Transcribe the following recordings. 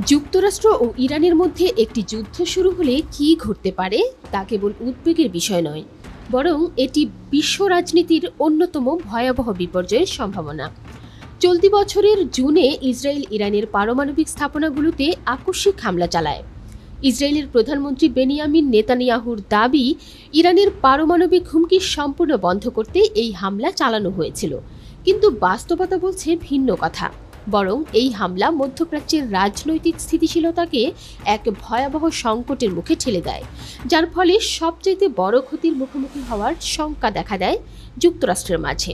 যুক্তরাষ্ট্র ও ইরানের মধ্যে একটি যুদ্ধ শুরু হলে কি ঘটতে পারে তা কেবল উদ্বেগের বিষয় নয়, বরং এটি বিশ্ব রাজনীতির অন্যতম ভয়াবহ বিপর্যয়ের সম্ভাবনা। চলতি বছরের জুনে ইসরায়েল ইরানের পারমাণবিক স্থাপনাগুলোতে আকস্মিক হামলা চালায়। ইসরায়েলের প্রধানমন্ত্রী বেনিয়ামিন নেতানিয়াহুর দাবি, ইরানের পারমাণবিক হুমকি সম্পূর্ণ বন্ধ করতে এই হামলা চালানো হয়েছিল। কিন্তু বাস্তবতা বলছে ভিন্ন কথা। বরং এই হামলা মধ্যপ্রাচ্যের রাজনৈতিক স্থিতিশীলতাকে এক ভয়াবহ সংকটের মুখে ঠেলে দেয়, যার ফলে সবচাইতে বড় ক্ষতির মুখোমুখি হওয়ার শঙ্কা দেখা দেয় যুক্তরাষ্ট্রের মাঝে।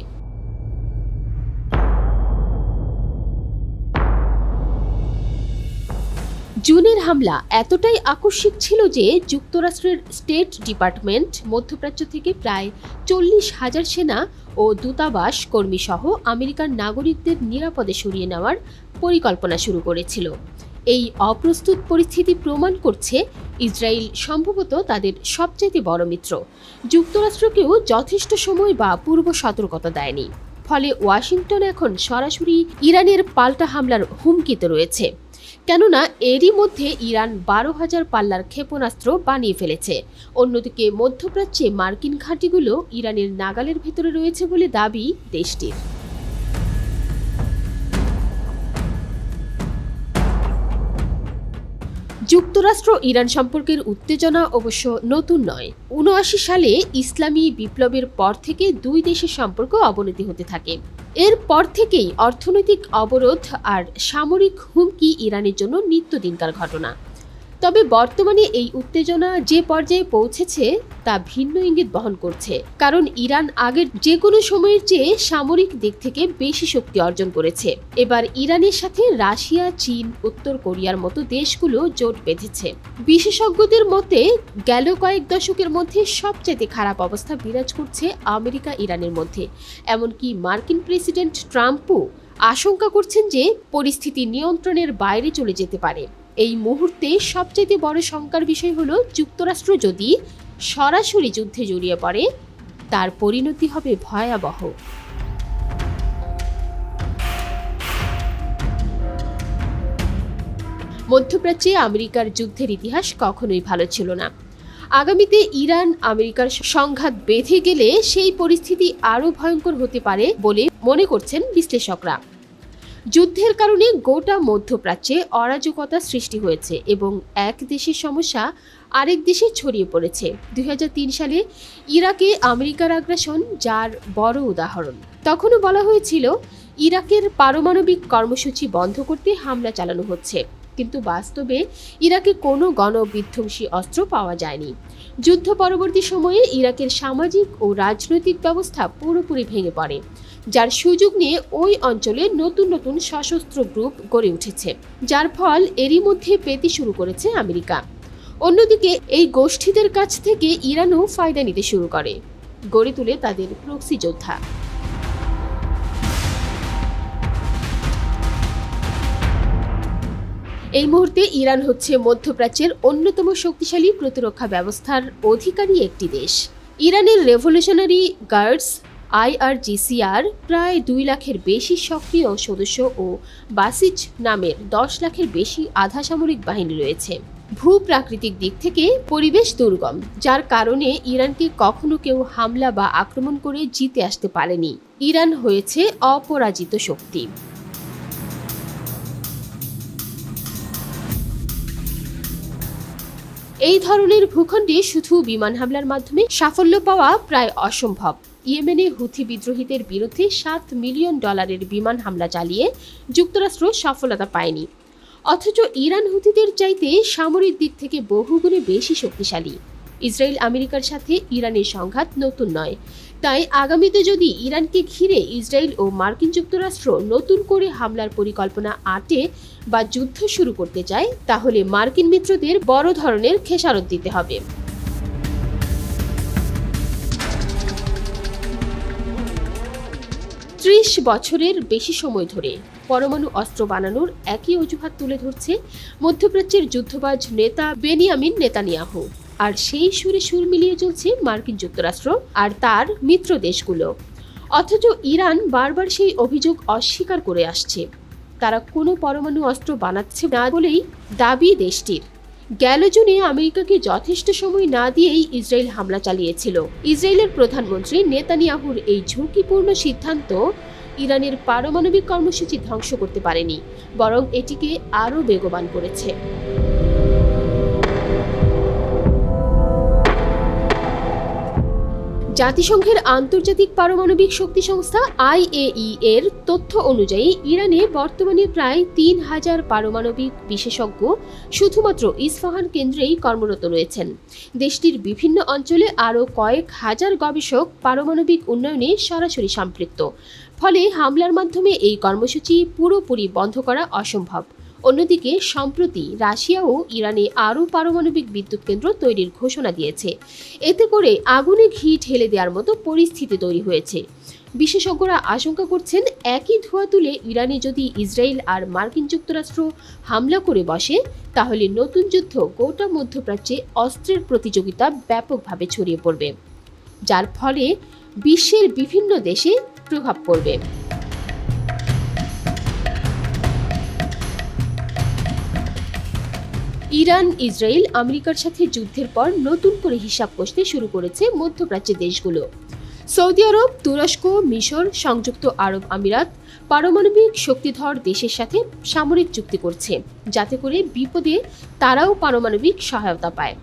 জুনের হামলা এতটাই আকস্মিক ছিল যে যুক্তরাষ্ট্রের স্টেট ডিপার্টমেন্ট মধ্যপ্রাচ্য থেকে প্রায় 40,000 সেনা ও দূতাবাস কর্মী সহ আমেরিকার নাগরিকদের নিরাপদে সরিয়ে নেওয়ার পরিকল্পনা শুরু করেছিল। এই অপ্রস্তুত পরিস্থিতি প্রমাণ করছে ইসরায়েল সম্ভবত তাদের সবচেয়ে বড় মিত্র যুক্তরাষ্ট্রকেও যথেষ্ট সময় বা পূর্ব সতর্কতা দেয়নি। ফলে ওয়াশিংটন এখন সরাসরি ইরানের পাল্টা হামলার হুমকিতে রয়েছে। কেননা এরই মধ্যে ইরান 12,000 পাল্লার ক্ষেপণাস্ত্র বানিয়ে ফেলেছে। অন্যদিকে মধ্যপ্রাচ্যে মার্কিন ঘাঁটিগুলো ইরানের নাগালের ভেতরে রয়েছে বলে দাবি দেশটির। যুক্তরাষ্ট্র ইরান সম্পর্কের উত্তেজনা অবশ্য নতুন নয়। 79 সালে ইসলামী বিপ্লবের পর থেকে দুই দেশের সম্পর্ক অবনতি হতে থাকে। এর পর থেকেই অর্থনৈতিক অবরোধ আর সামরিক হুমকি ইরানের জন্য নিত্যদিনকার ঘটনা। তবে বর্তমানে এই উত্তেজনা যে পর্যায়ে পৌঁছেছে তা ভিন্ন ইঙ্গিত বহন করছে, কারণ ইরান আগের যে কোনো সময়ের চেয়ে সামরিক দিক থেকে বেশি শক্তি অর্জন করেছে। এবার ইরানের সাথে রাশিয়া, চীন, উত্তর কোরিয়ার মতো দেশগুলো জোট বেঁধেছে। বিশেষজ্ঞদের মতে গেল কয়েক দশকের মধ্যে সবচেয়ে খারাপ অবস্থা বিরাজ করছে আমেরিকা ইরানের মধ্যে। এমনকি মার্কিন প্রেসিডেন্ট ট্রাম্পও আশঙ্কা করছেন যে পরিস্থিতি নিয়ন্ত্রণের বাইরে চলে যেতে পারে। এই মুহূর্তে সবচেয়ে বড় শঙ্কার বিষয় হলো, যুক্তরাষ্ট্র যদি সরাসরি যুদ্ধে জড়িয়ে পড়ে তার পরিণতি হবে ভয়াবহ। মধ্যপ্রাচ্যে আমেরিকার যুদ্ধের ইতিহাস কখনোই ভালো ছিল না। আগামীতে ইরান আমেরিকার সংঘাত বেঁধে গেলে সেই পরিস্থিতি আরও ভয়ঙ্কর হতে পারে বলে মনে করছেন বিশ্লেষকরা। যুদ্ধের কারণে গোটা মধ্যপ্রাচ্যে অরাজকতা সৃষ্টি হয়েছে এবং এক দেশের সমস্যা আরেক দেশে ছড়িয়ে পড়েছে। 2003 সালে ইরাকে আমেরিকার আগ্রাসন যার বড় উদাহরণ। তখনও বলা হয়েছিল ইরাকের পারমাণবিক কর্মসূচি বন্ধ করতে হামলা চালানো হচ্ছে, কিন্তু বাস্তবে ইরাকে কোনো গণবিধ্বংসী অস্ত্র পাওয়া যায়নি। যুদ্ধ পরবর্তী সময়ে ইরাকের সামাজিক ও রাজনৈতিক ব্যবস্থা পুরোপুরি ভেঙে পড়ে, যার সুযোগ নিয়ে ওই অঞ্চলে নতুন নতুন সশস্ত্র গ্রুপ গড়ে উঠেছে, যার ফল এরই মধ্যে পেতে শুরু করেছে আমেরিকা। অন্যদিকে এই গোষ্ঠীদের কাছ থেকে ইরানও ফায়দা নিতে শুরু করে, গড়ে তুলে তাদের প্রক্সি যোদ্ধা। এই মুহূর্তে ইরান হচ্ছে মধ্যপ্রাচ্যের অন্যতম শক্তিশালী প্রতিরক্ষা ব্যবস্থার অধিকারী একটি দেশ। ইরানের রেভলিউশনারি গার্ডস IRGC-র প্রায় 2 লাখের বেশি সক্রিয় সদস্য ও বাসিজ নামের 10 লাখের বেশি আধা সামরিক বাহিনী রয়েছে। ভূপ্রাকৃতিক দিক থেকে পরিবেশ দুর্গম, যার কারণে ইরানকে কখনো কেউ হামলা বা আক্রমণ করে জিতে আসতে পারেনি। ইরান হয়েছে অপরাজিত শক্তি। এই ধরনের ভূখণ্ডে শুধু বিমান হামলার মাধ্যমে সাফল্য পাওয়া প্রায় অসম্ভব। ইয়েমেনে হুথি বিদ্রোহীদের বিরুদ্ধে $7 মিলিয়ন বিমান হামলা চালিয়ে যুক্তরাষ্ট্র সফলতা পায়নি, অথচ ইরান হুথিদের চাইতে সামরিক দিক থেকে বহুগুণে বেশি শক্তিশালী। ইসরায়েল আমেরিকার সাথে ইরানের সংঘাত নতুন নয়, তাই আগামীতে যদি ইরানকে ঘিরে ইসরায়েল ও মার্কিন যুক্তরাষ্ট্র নতুন করে হামলার পরিকল্পনা আঁটে বা যুদ্ধ শুরু করতে চায়, তাহলে মার্কিন মিত্রদের বড় ধরনের খেসারত দিতে হবে। 30 বছরের বেশি সময় ধরে পরমাণু অস্ত্র বানানোর একই অজুহাত তুলে ধরছে মধ্যপ্রাচ্যের যুদ্ধবাজ নেতা বেনিয়ামিন নেতানিয়াহু। আর সেই সুরে সুর মিলিয়ে চলছে মার্কিন যুক্তরাষ্ট্র আর তার মিত্র দেশগুলো। অথচ ইরান বারবার সেই অভিযোগ অস্বীকার করে আসছে। তারা কোনো পরমাণু অস্ত্র বানাচ্ছে না বলেই দাবি দেশটির। গেল জুনে আমেরিকাকে যথেষ্ট সময় না দিয়েই ইসরায়েল হামলা চালিয়েছিল। ইসরায়েলের প্রধানমন্ত্রী নেতানিয়াহুর এই ঝুঁকিপূর্ণ সিদ্ধান্ত ইরানের পারমাণবিক কর্মসূচি ধ্বংস করতে পারেনি, বরং এটিকে আরও বেগবান করেছে। জাতিসংঘের আন্তর্জাতিক পারমাণবিক শক্তি সংস্থা IAEA এর তথ্য অনুযায়ী ইরানে বর্তমানে প্রায় 3000 পারমাণবিক বিশেষজ্ঞ শুধুমাত্র ইস্পাহান কেন্দ্রেই কর্মরত রয়েছেন। দেশটির বিভিন্ন অঞ্চলে আরও কয়েক হাজার গবেষক পারমাণবিক উন্নয়নে সরাসরি সম্পৃক্ত। ফলে হামলার মাধ্যমে এই কর্মসূচি পুরোপুরি বন্ধ করা অসম্ভব। অন্যদিকে সম্প্রতি রাশিয়াও ইরানে আরও পারমাণবিক বিদ্যুৎ কেন্দ্র তৈরির ঘোষণা দিয়েছে। এতে করে আগুনে ঘি ঢেলে দেওয়ার মতো পরিস্থিতি তৈরি হয়েছে। বিশেষজ্ঞরা আশঙ্কা করছেন, একই ধোঁয়া তুলে ইরানে যদি ইসরায়েল আর মার্কিন যুক্তরাষ্ট্র হামলা করে বসে, তাহলে নতুন যুদ্ধ গোটা মধ্যপ্রাচ্যে অস্ত্রের প্রতিযোগিতা ব্যাপকভাবে ছড়িয়ে পড়বে, যার ফলে বিশ্বের বিভিন্ন দেশে প্রভাব পড়বে। ইরান, ইসরায়েল, আমেরিকার সাথে যুদ্ধের পর নতুন করে হিসাব কষতে শুরু করেছে মধ্যপ্রাচ্যের দেশগুলো। সৌদি আরব, তুরস্ক, মিশর, সংযুক্ত আরব আমিরাত পারমাণবিক শক্তিধর দেশের সাথে সামরিক চুক্তি করছে, যাতে করে বিপদে তারাও পারমাণবিক সহায়তা পায়।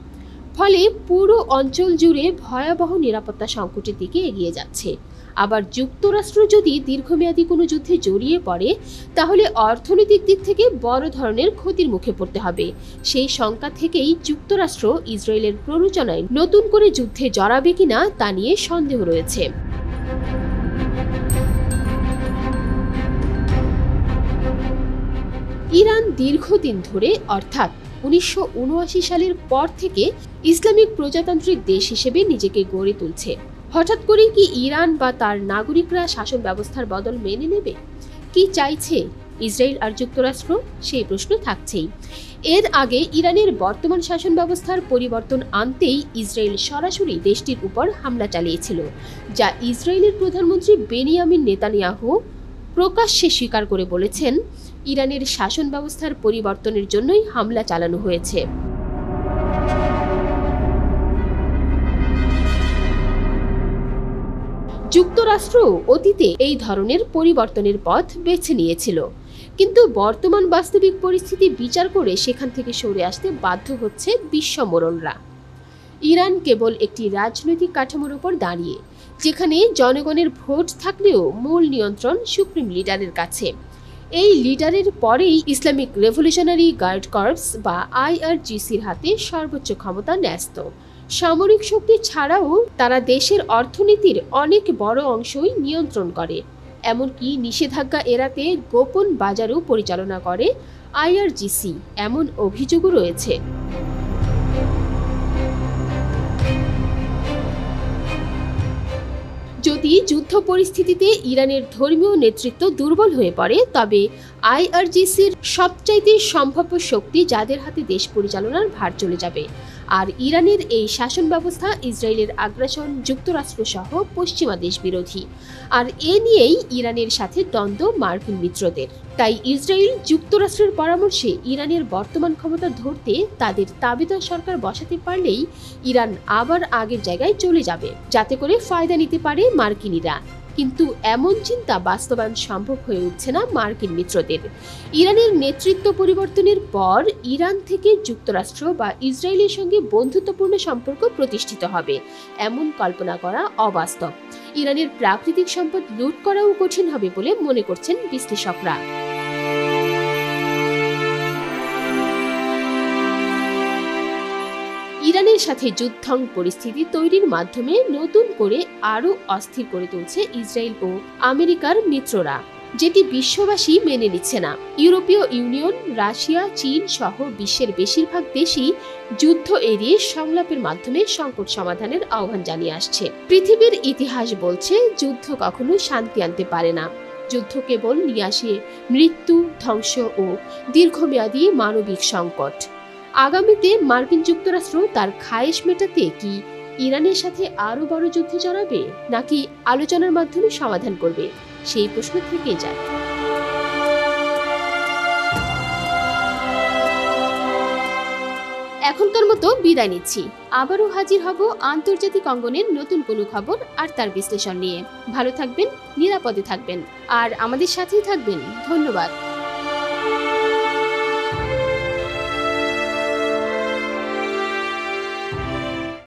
ফলে পুরো অঞ্চল জুড়ে ভয়াবহ নিরাপত্তা সংকটের দিকে এগিয়ে যাচ্ছে। আবার যুক্তরাষ্ট্র যদি দীর্ঘমেয়াদী কোনো যুদ্ধে জড়িয়ে পড়ে, তাহলে অর্থনৈতিক দিক থেকে বড় ধরনের ক্ষতির মুখে পড়তে হবে। সেই শঙ্কা থেকেই যুক্তরাষ্ট্র ইসরায়েলের প্ররোচনায় নতুন করে যুদ্ধে জড়াবে কিনা তা নিয়ে সন্দেহ রয়েছে। ইরান দীর্ঘদিন ধরে, অর্থাৎ 1979 সালের পর থেকে ইসলামিক প্রজাতান্ত্রিক দেশ হিসেবে নিজেকে গড়ে তুলছে। হঠাৎ করে কি ইরান বা তার নাগরিকরা শাসন ব্যবস্থার বদল মেনে নেবে? কি চাইছে ইসরায়েল আর যুক্তরাষ্ট্র? সেই প্রশ্ন থাকছেই। এর আগে ইরানের বর্তমান শাসন ব্যবস্থার পরিবর্তন আনতেই ইসরায়েল সরাসরি দেশটির উপর হামলা চালিয়েছিল, যা ইসরায়েলের প্রধানমন্ত্রী বেনিয়ামিন নেতানিয়াহু প্রকাশ্যে স্বীকার করে বলেছেন, ইরানের শাসন ব্যবস্থার পরিবর্তনের জন্যই হামলা চালানো হয়েছে। যুক্তরাষ্ট্র অতীতে এই ধরনের পরিবর্তনের পথ বেছে নিয়েছিল, কিন্তু বর্তমান বাস্তবিক পরিস্থিতি বিচার করে সেখান থেকে সরে আসতে বাধ্য হচ্ছে বিশ্বমোড়লরা। ইরান কেবল একটি রাজনৈতিক কাঠামোর উপর দাঁড়িয়ে, যেখানে জনগণের ভোট থাকলেও মূল নিয়ন্ত্রণ সুপ্রিম লিডারের কাছে। এই লিডারের পরেই ইসলামিক রেভলিউশনারি গার্ড কর্পস বা IRGCর হাতে সর্বোচ্চ ক্ষমতা ন্যস্ত। সামরিক শক্তি ছাড়াও তারা দেশের অর্থনীতির অনেক বড় অংশই নিয়ন্ত্রণ করে, এমনকি নিষেধাজ্ঞা এড়াতে গোপন বাজারও পরিচালনা করে IRGC, এমন অভিযোগও রয়েছে। যদি যুদ্ধ পরিস্থিতিতে ইরানের ধর্মীয় নেতৃত্ব দুর্বল হয়ে পড়ে, তবে IRGCর সবচাইতে সম্ভাব্য শক্তি যাদের হাতে দেশ পরিচালনার ভার চলে যাবে। আর ইরানের এই শাসন ব্যবস্থা ইসরায়েলের আগ্রাসন, যুক্তরাষ্ট্র সহ পশ্চিমা দেশ বিরোধী। আর এ নিয়েই ইরানের সাথে দ্বন্দ্ব মার্কিন মিত্রদের। তাই ইসরায়েল যুক্তরাষ্ট্রের পরামর্শে ইরানের বর্তমান ক্ষমতা ধরতে তাদের তাবেদার সরকার বসাতে পারলেই ইরান আবার আগের জায়গায় চলে যাবে, যাতে করে ফায়দা নিতে পারে মার্কিনিরা। কিন্তু এমন চিন্তা বাস্তবায়ন সম্ভব হয়ে উঠছে না মার্কিন মিত্রদের। ইরানের নেতৃত্ব পরিবর্তনের পর ইরান থেকে যুক্তরাষ্ট্র বা ইসরায়েলের সঙ্গে বন্ধুত্বপূর্ণ সম্পর্ক প্রতিষ্ঠিত হবে, এমন কল্পনা করা অবাস্তব। ইরানের প্রাকৃতিক সম্পদ লুট করাও কঠিন হবে বলে মনে করছেন বিশ্লেষকরা। ইরানের সাথে যুদ্ধং পরিস্থিতি তৈরির মাধ্যমে নতুন করে আরও অস্থির করে তুলছে ইসরায়েল ও আমেরিকার মিত্ররা, যেটি বিশ্ববাসী মেনে নিচ্ছে না। ইউরোপীয় ইউনিয়ন, রাশিয়া, চীন সহ বিশ্বের বেশিরভাগ দেশই যুদ্ধ এড়িয়ে সংলাপের মাধ্যমে সংকট সমাধানের আহ্বান জানিয়ে আসছে। পৃথিবীর ইতিহাস বলছে, যুদ্ধ কখনো শান্তি আনতে পারে না। যুদ্ধ কেবল নিয়ে আসে মৃত্যু, ধ্বংস ও দীর্ঘমেয়াদী মানবিক সংকট। আগামীতে মার্কিন যুক্তরাষ্ট্র তার খায়েশ মেটাতে কি ইরানের সাথে আরও বড় যুদ্ধে জড়াবে, নাকি আলোচনার মাধ্যমে সমাধান করবে, সেই প্রশ্ন থেকে যায়। এখনকার মতো বিদায় নিচ্ছি। আবারও হাজির হব আন্তর্জাতিক অঙ্গনের নতুন কোনো খবর আর তার বিশ্লেষণ নিয়ে। ভালো থাকবেন, নিরাপদে থাকবেন আর আমাদের সাথেই থাকবেন। ধন্যবাদ।